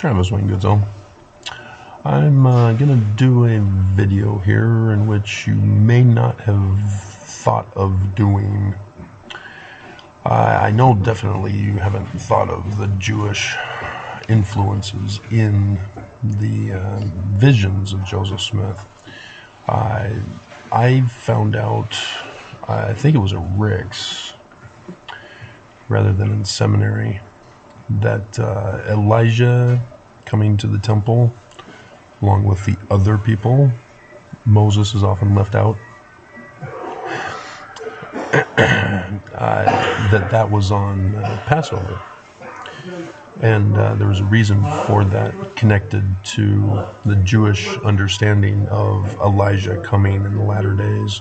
Travis Wayne Goodsell. I'm going to do a video here in which you may not have thought of doing. I know definitely you haven't thought of the Jewish influences in the visions of Joseph Smith. I found out, I think it was at Rick's rather than in seminary, that Elijah coming to the temple along with the other people, Moses is often left out, that was on Passover. And there was a reason for that connected to the Jewish understanding of Elijah coming in the latter days,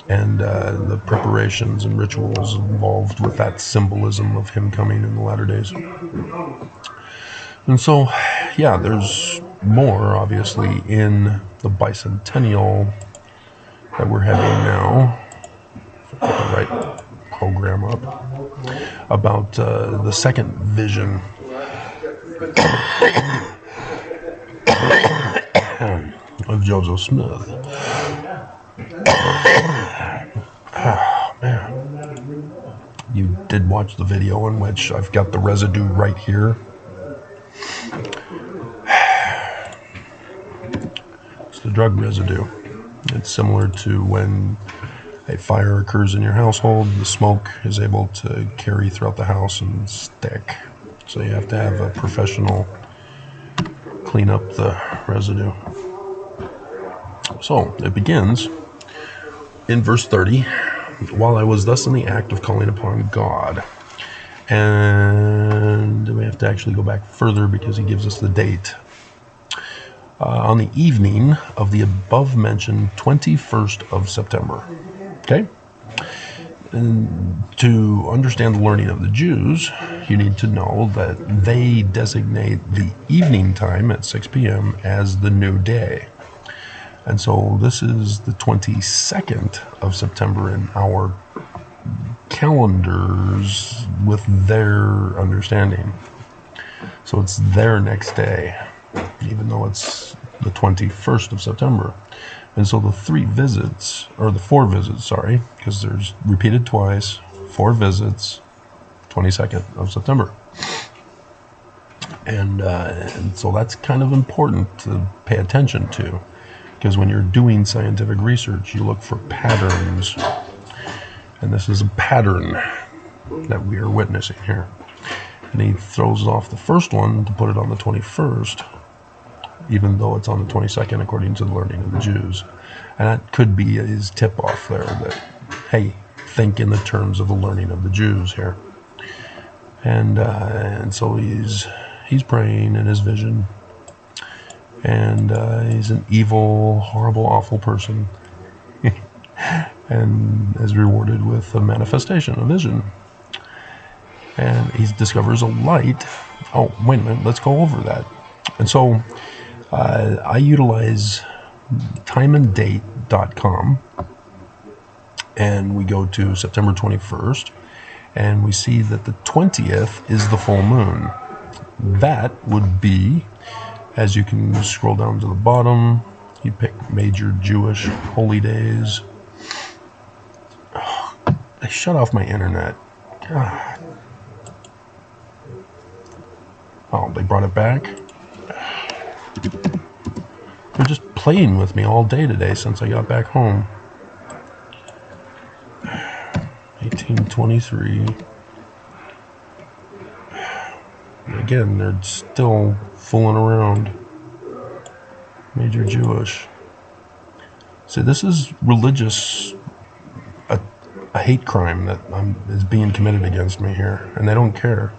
and the preparations and rituals involved with that symbolism of him coming in the latter days. And so, yeah, there's more, obviously, in the bicentennial that we're having now. If I put the right program up, about the second vision of Joseph Smith. Oh, man. You did watch the video in which I've got the residue right here. It's the drug residue. It's similar to when a fire occurs in your household, the smoke is able to carry throughout the house and stick. So you have to have a professional clean up the residue. So it begins in verse 30, while I was thus in the act of calling upon God. And we have to actually go back further because he gives us the date. On the evening of the above-mentioned 21st of September. Okay? And to understand the learning of the Jews, you need to know that they designate the evening time at 6 p.m. as the new day. And so this is the 22nd of September in our calendars with their understanding. So it's their next day, even though it's the 21st of September. And so the four visits, because there's repeated twice, 4 visits, 22nd of September. And so that's kind of important to pay attention to, because when you're doing scientific research, you look for patterns. And this is a pattern that we are witnessing here. And he throws off the first one to put it on the 21st, even though it's on the 22nd according to the learning of the Jews. And that could be his tip-off there that, hey, think in the terms of the learning of the Jews here. And so he's praying in his vision, and he's an evil, horrible, awful person, and is rewarded with a manifestation, a vision. And he discovers a light. Oh, wait a minute, let's go over that. And so I utilize timeanddate.com, and we go to September 21st, and we see that the 20th is the full moon. That would be, as you can scroll down to the bottom, you pick major Jewish holy days. Oh, I shut off my internet. God. Oh, they brought it back? They're just playing with me all day today since I got back home. 1823. Again, they're still fooling around. Major Jewish. See, this is religious, a hate crime that is being committed against me here, and they don't care.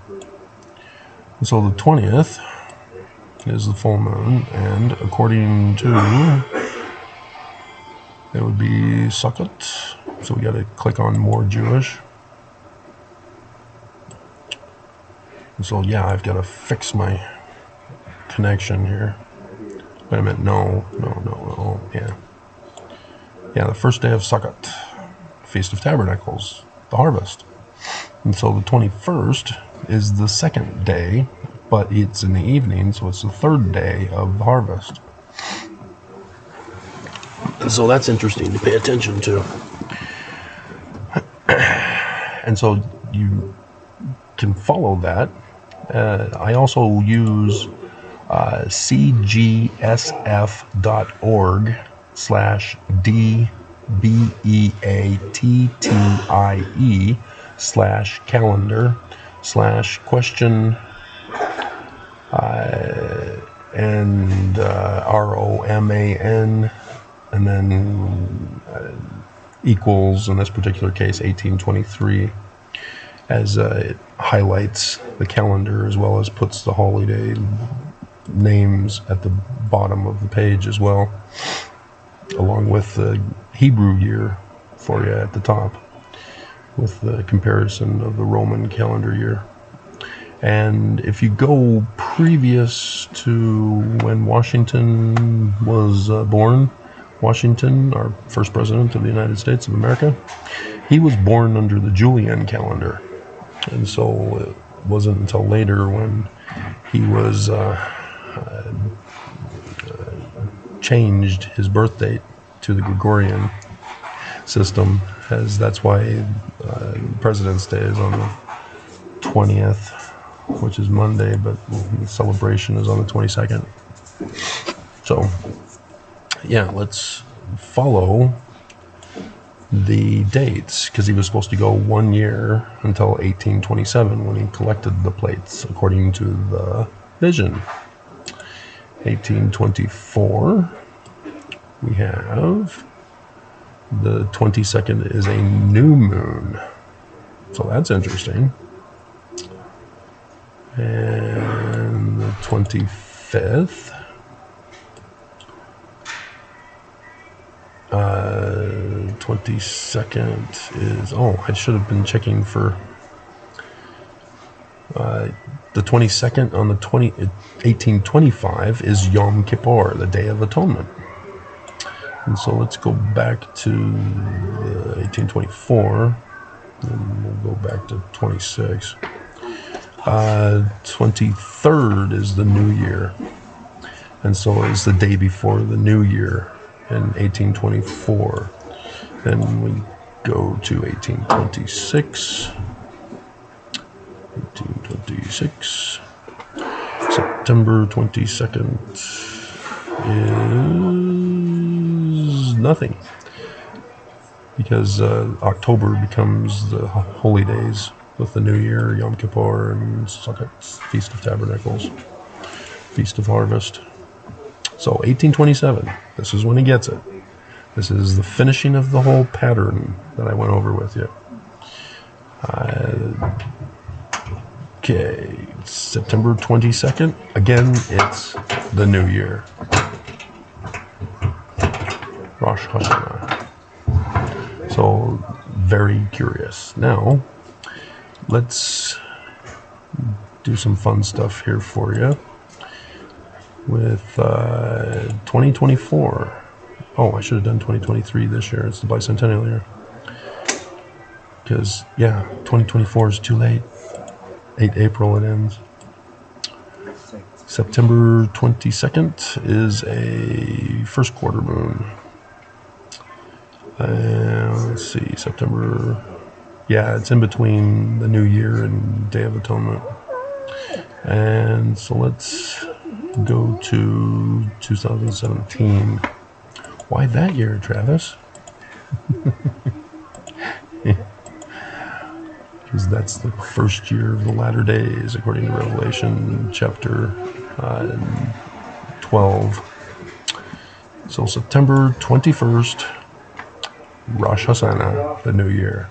And so the 20th is the full moon, and according to, it would be Sukkot. So we got to click on more Jewish. And so yeah, I've got to fix my connection here. Wait a minute, no, yeah, the first day of Sukkot, Feast of Tabernacles, the harvest. And so the 21st is the second day but it's in the evening, so it's the third day of the harvest. So that's interesting to pay attention to. And so you can follow that. I also use cgsf.org/dbeattie/calendar/question and ROMAN, and then equals, in this particular case, 1823, as it highlights the calendar as well as puts the holiday names at the bottom of the page as well, along with the Hebrew year for you at the top, with the comparison of the Roman calendar year. And if you go previous to when Washington was born, Washington, our first president of the United States of America, he was born under the Julian calendar. And so it wasn't until later when he was changed his birth date to the Gregorian system, as that's why President's Day is on the 20th, which is Monday, but the celebration is on the 22nd. So, yeah, let's follow the dates, because he was supposed to go 1 year until 1827 when he collected the plates, according to the vision. 1824, we have the 22nd is a new moon, so that's interesting. And the 25th, 22nd is, I should have been checking for the 22nd on the 1825 is Yom Kippur, the Day of Atonement. And so let's go back to the 1824, and we'll go back to 26. 23rd is the New Year, and so it's the day before the New Year in 1824. Then we go to 1826. 1826. September 22nd is nothing, because October becomes the holy days with the New Year, Yom Kippur, and Sukkot, Feast of Tabernacles, Feast of Harvest. So 1827, this is when he gets it. This is the finishing of the whole pattern that I went over with you. Okay, September 22nd, again, it's the New Year. Rosh Hashanah. So, very curious. Now, let's do some fun stuff here for you with 2024. I should have done 2023 this year. It's the bicentennial year. Because, 2024 is too late. 8 April it ends. September 22nd is a first quarter moon. Let's see, September... it's in between the New Year and Day of Atonement. And so let's go to 2017. Why that year, Travis? Because that's the first year of the latter days, according to Revelation chapter 12. So September 21st, Rosh Hashanah, the New Year.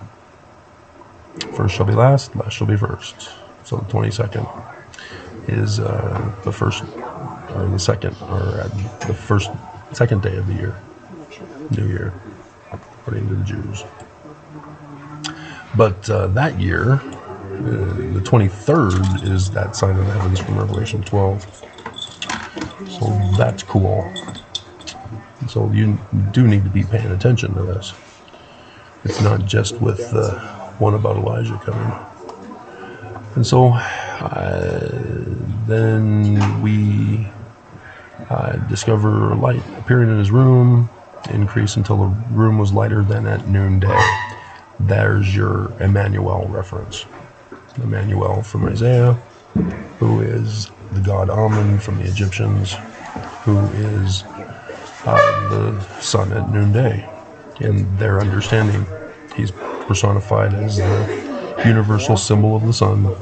First shall be last shall be first. So the 22nd is the first, or the second, or the second day of the year, New Year, according to the Jews. But that year, the 23rd is that sign of the heavens from Revelation 12. So that's cool. So you do need to be paying attention to this. It's not just with the one about Elijah coming. And so Then we discover light appearing in his room, increase until the room was lighter than at noonday. There's your Emmanuel reference. Emmanuel from Isaiah, who is the god Amun from the Egyptians, who is the sun at noonday. In their understanding, he's personified as the universal symbol of the sun.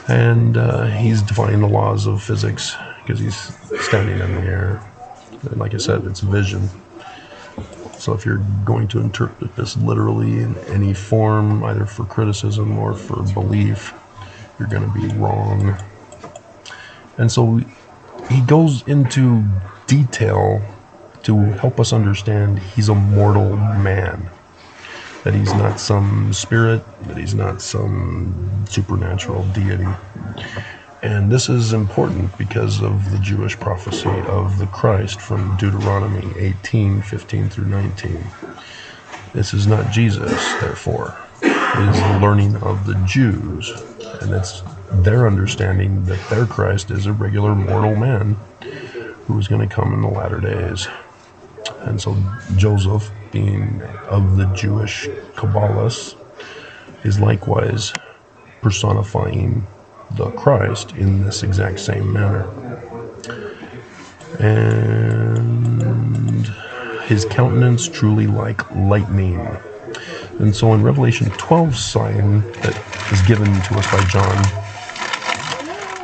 And he's defying the laws of physics because he's standing in the air. And like I said, it's vision. So if you're going to interpret this literally in any form, either for criticism or for belief, you're going to be wrong. And so he goes into detail to help us understand he's a mortal man. That he's not some spirit, that he's not some supernatural deity. And this is important because of the Jewish prophecy of the Christ from Deuteronomy 18:15 through 19. This is not Jesus, therefore. It is the learning of the Jews. And it's their understanding that their Christ is a regular mortal man who is going to come in the latter days. And so Joseph, being of the Jewish Kabbalists, is likewise personifying the Christ in this exact same manner. And his countenance truly like lightning. And so in Revelation 12 sign that is given to us by John,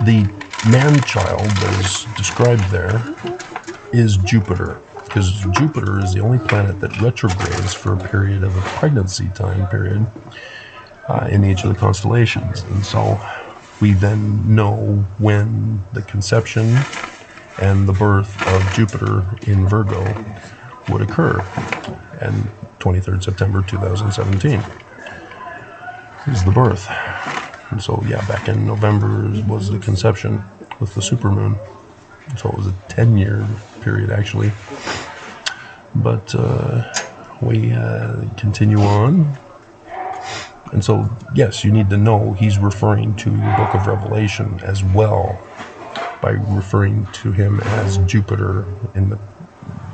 the man-child that is described there is Jupiter. Because Jupiter is the only planet that retrogrades for a period of a pregnancy time period in each of the constellations. And so we then know when the conception and the birth of Jupiter in Virgo would occur. And 23rd September 2017 is the birth. And so, yeah, back in November was the conception with the supermoon. So it was a 10-year period, actually. But we continue on. And so, yes, you need to know he's referring to the book of Revelation as well by referring to him as Jupiter in the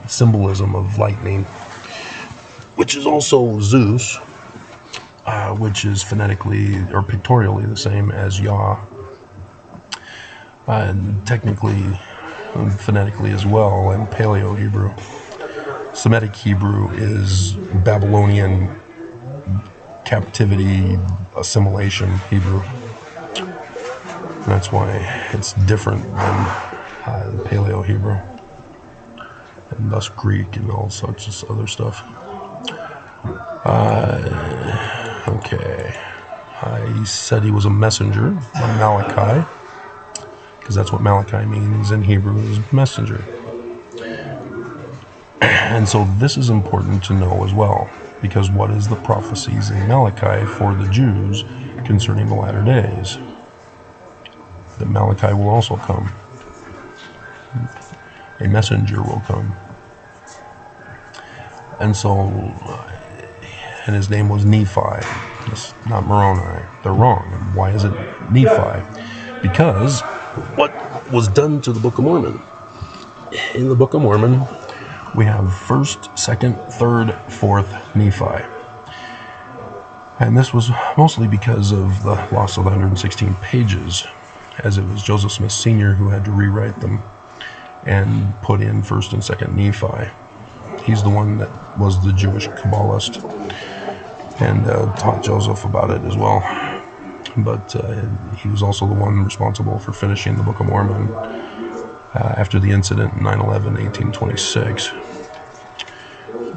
symbolism of lightning, which is also Zeus, which is phonetically or pictorially the same as Yah, and technically and phonetically as well in Paleo-Hebrew. Semitic Hebrew is Babylonian captivity assimilation Hebrew. And that's why it's different than Paleo-Hebrew, and thus Greek and all sorts of other stuff. Okay. He said he was a messenger of Malachi, because that's what Malachi means in Hebrew, is messenger. And so this is important to know as well, because what is the prophecies in Malachi for the Jews concerning the latter days? That Malachi will also come. A messenger will come. And so, and his name was Nephi. It's not Moroni. They're wrong. Why is it Nephi? Because what was done to the Book of Mormon? In the Book of Mormon, we have 1st, 2nd, 3rd, 4th Nephi. And this was mostly because of the loss of the 116 pages, as it was Joseph Smith Sr. who had to rewrite them and put in 1st and 2nd Nephi. He's the one that was the Jewish Kabbalist and taught Joseph about it as well. But he was also the one responsible for finishing the Book of Mormon after the incident in 9/11, 1826.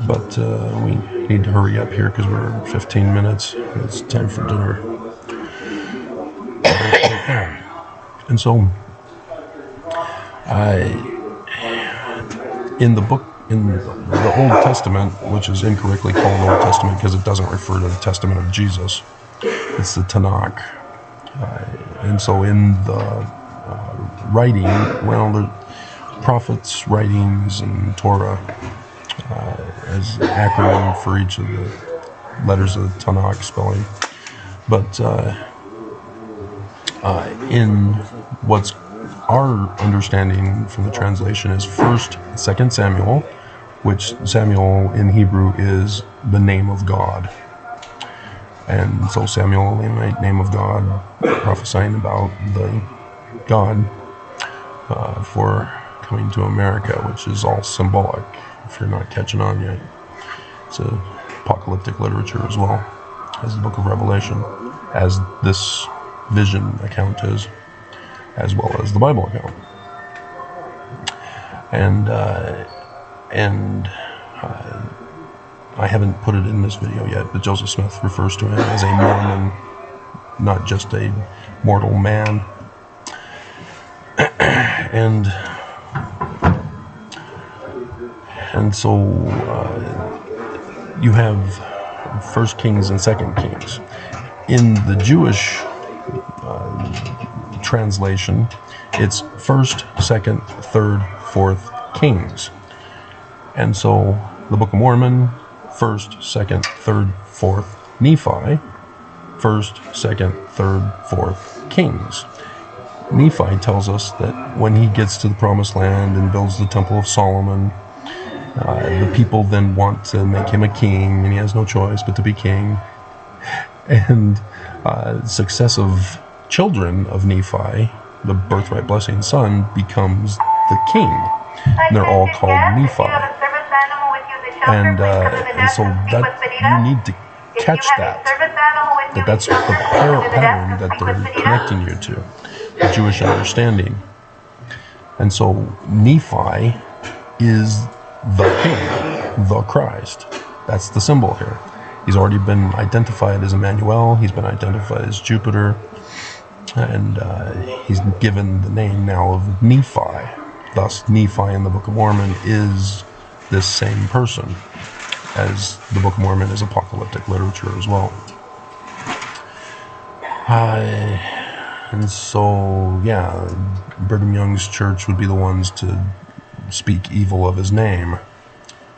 But we need to hurry up here because we're 15 minutes. It's time for dinner. And so, in the book, in the Old Testament, which is incorrectly called the Old Testament because it doesn't refer to the Testament of Jesus, it's the Tanakh. And so in the writing, well, the prophets' writings and Torah as an acronym for each of the letters of the Tanakh spelling. But in what's our understanding from the translation is 1st, 2nd Samuel, which Samuel in Hebrew is the name of God. And so Samuel, in the name of God, prophesying about the God for coming to America, which is all symbolic, if you're not catching on yet. It's apocalyptic literature as well as the book of Revelation, as this vision account is, as well as the Bible account. And I haven't put it in this video yet, but Joseph Smith refers to him as a Mormon, not just a mortal man. And so you have 1 Kings and 2 Kings. In the Jewish translation, it's 1st, 2nd, 3rd, 4th Kings. And so the Book of Mormon, 1st, 2nd, 3rd, 4th Nephi, 1st, 2nd, 3rd, 4th Kings. Nephi tells us that when he gets to the Promised Land and builds the Temple of Solomon, the people then want to make him a king, and he has no choice but to be king. And successive children of Nephi, the birthright blessing son, becomes the king. And they're all called Nephi. And so that you need to catch that's the pattern that they're connecting you to, the Jewish understanding. And so Nephi is the king, the Christ. That's the symbol here. He's already been identified as Emmanuel. He's been identified as Jupiter. And he's given the name now of Nephi. Thus, Nephi in the Book of Mormon is this same person, as the Book of Mormon is apocalyptic literature as well. And so, yeah, Brigham Young's church would be the ones to speak evil of his name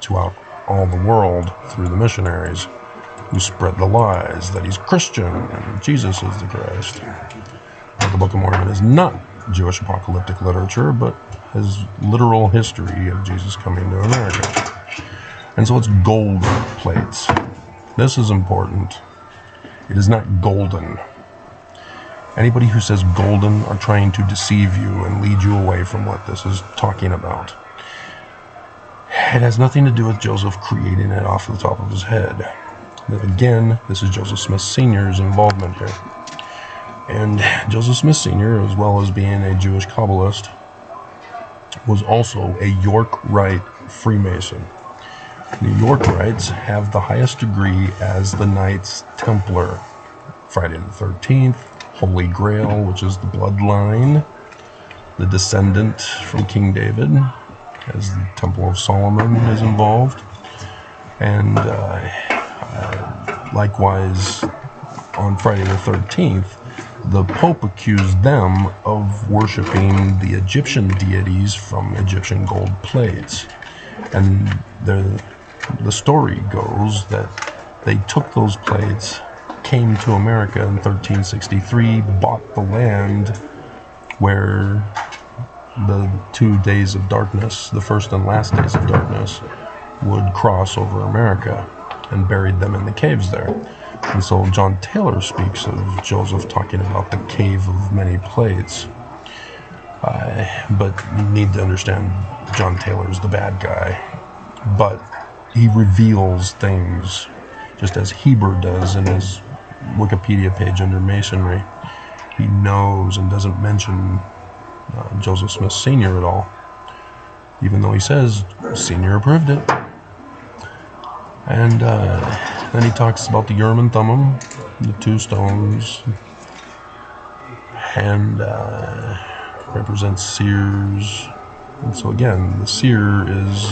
throughout all the world through the missionaries who spread the lies that he's Christian and Jesus is the Christ. But the Book of Mormon is not Jewish apocalyptic literature, but his literal history of Jesus coming to America. And so it's gold plates. This is important. It is not golden. Anybody who says golden are trying to deceive you and lead you away from what this is talking about. It has nothing to do with Joseph creating it off the top of his head. But again, this is Joseph Smith Sr.'s involvement here. And Joseph Smith Sr., as well as being a Jewish Kabbalist, was also a York Rite Freemason. The York Rites have the highest degree as the Knights Templar. Friday the 13th, Holy Grail, which is the bloodline, the descendant from King David, as the Temple of Solomon is involved. And likewise, on Friday the 13th, the Pope accused them of worshiping the Egyptian deities from Egyptian gold plates. And the story goes that they took those plates, came to America in 1363, bought the land where the 2 days of darkness, the first and last days of darkness, would cross over America, and buried them in the caves there. And so John Taylor speaks of Joseph talking about the cave of many plates. But you need to understand John Taylor's the bad guy. But he reveals things, just as Heber does in his Wikipedia page under Masonry. He knows and doesn't mention Joseph Smith Sr. at all, even though he says Sr. approved it. And then he talks about the Urim and Thummim, the 2 stones, and represents seers. And so again, the seer is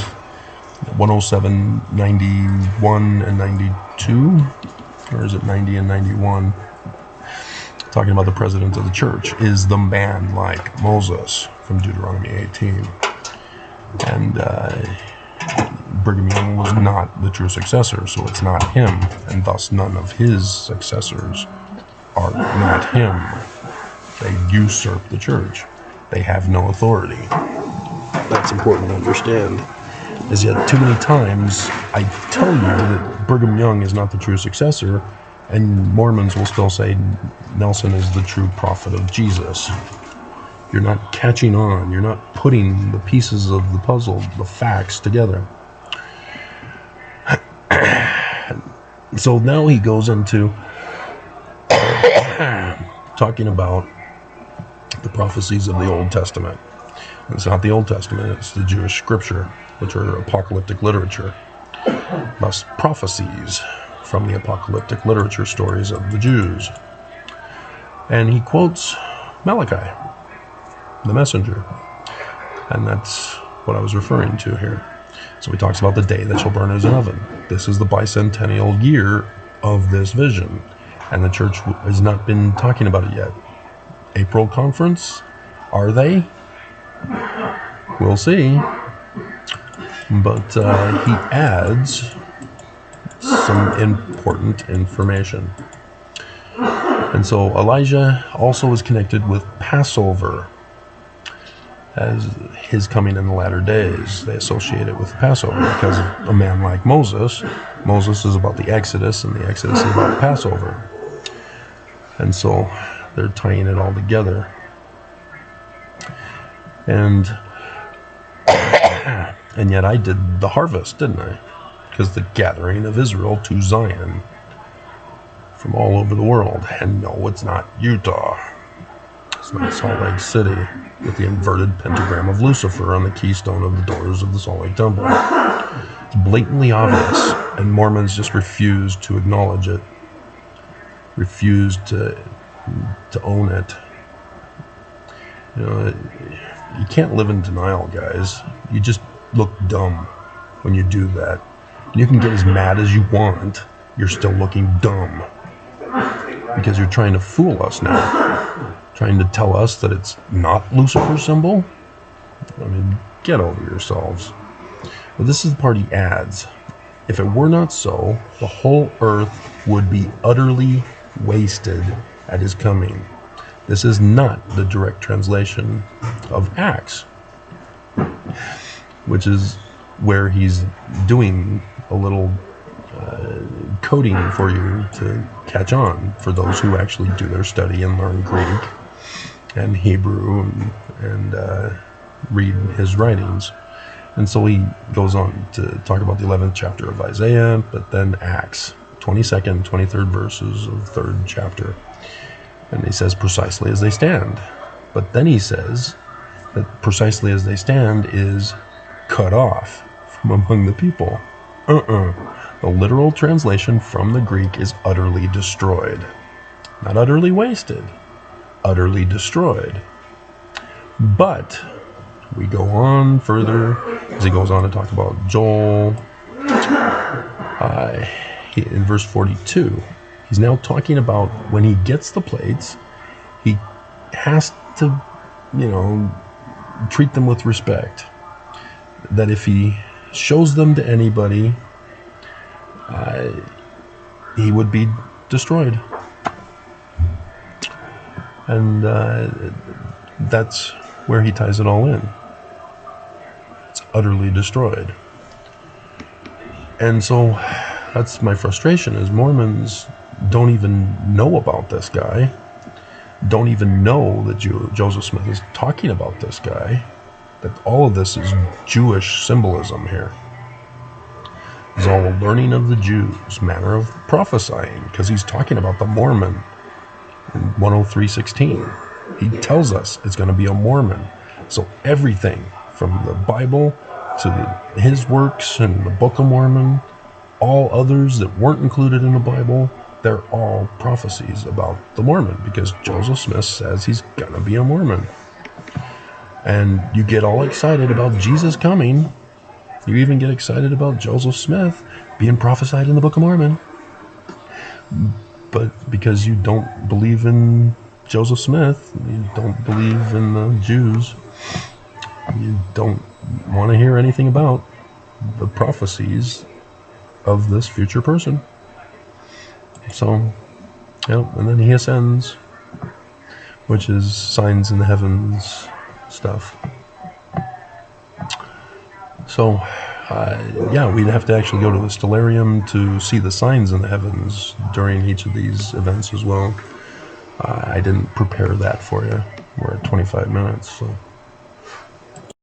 107, 91, and 92, or is it 90 and 91? Talking about the president of the church is the man like Moses from Deuteronomy 18. And Brigham Young was not the true successor, so it's not him, and thus none of his successors are not him. They usurp the church. They have no authority. That's important to understand. As yet, too many times, I tell you that Brigham Young is not the true successor, and Mormons will still say Nelson is the true prophet of Jesus. You're not catching on. You're not putting the pieces of the puzzle, the facts, together. So now he goes into talking about the prophecies of the Old Testament. It's not the Old Testament, it's the Jewish scripture, which are apocalyptic literature. Thus, prophecies from the apocalyptic literature stories of the Jews. And he quotes Malachi, the messenger. And that's what I was referring to here. So he talks about the day that shall burn as an oven. This is the bicentennial year of this vision. And the church has not been talking about it yet. April conference? Are they? We'll see. But he adds some important information. And so Elijah also is connected with Passover as his coming in the latter days. They associate it with Passover because of a man like Moses. Moses is about the Exodus, and the Exodus is about Passover. And so they're tying it all together. And yet I did the harvest, didn't I? Because the gathering of Israel to Zion from all over the world. And no, it's not Utah. It's not Salt Lake City with the inverted pentagram of Lucifer on the keystone of the doors of the Salt Lake Temple. It's blatantly obvious, and Mormons just refuse to acknowledge it, refuse to own it. You know, you can't live in denial, guys. You just look dumb when you do that. You can get as mad as you want. You're still looking dumb because you're trying to fool us now, trying to tell us that it's not Lucifer's symbol. I mean, get over yourselves. But this is the part he adds. If it were not so, the whole earth would be utterly wasted at his coming. This is not the direct translation of Acts, which is where he's doing a little coding for you to catch on for those who actually do their study and learn Greek and Hebrew and read his writings. And so he goes on to talk about the 11th chapter of Isaiah, but then Acts, 22nd, 23rd verses of the 3rd chapter. And he says precisely as they stand. But then he says that precisely as they stand is cut off from among the people. The literal translation from the Greek is utterly destroyed. Not utterly wasted, utterly destroyed. But we go on further as he goes on to talk about Joel. In verse 42, he's now talking about when he gets the plates, he has to, treat them with respect. That if he shows them to anybody, he would be destroyed. And that's where he ties it all in. It's utterly destroyed. And so that's my frustration, is Mormons don't even know about this guy, don't even know that Joseph Smith is talking about this guy, that all of this is Jewish symbolism here. It's all a learning of the Jews, manner of prophesying, because he's talking about the Mormon in 103:16. He tells us it's going to be a Mormon. So everything from the Bible to his works and the Book of Mormon, all others that weren't included in the Bible, they're all prophecies about the Mormon, because Joseph Smith says he's going to be a Mormon. And you get all excited about Jesus coming. You even get excited about Joseph Smith being prophesied in the Book of Mormon. But because you don't believe in Joseph Smith, you don't believe in the Jews, you don't want to hear anything about the prophecies of this future person. So, and then he ascends. which is signs in the heavens stuff. So, yeah, we'd have to actually go to the Stellarium to see the signs in the heavens during each of these events as well. I didn't prepare that for you. We're at 25 minutes, so...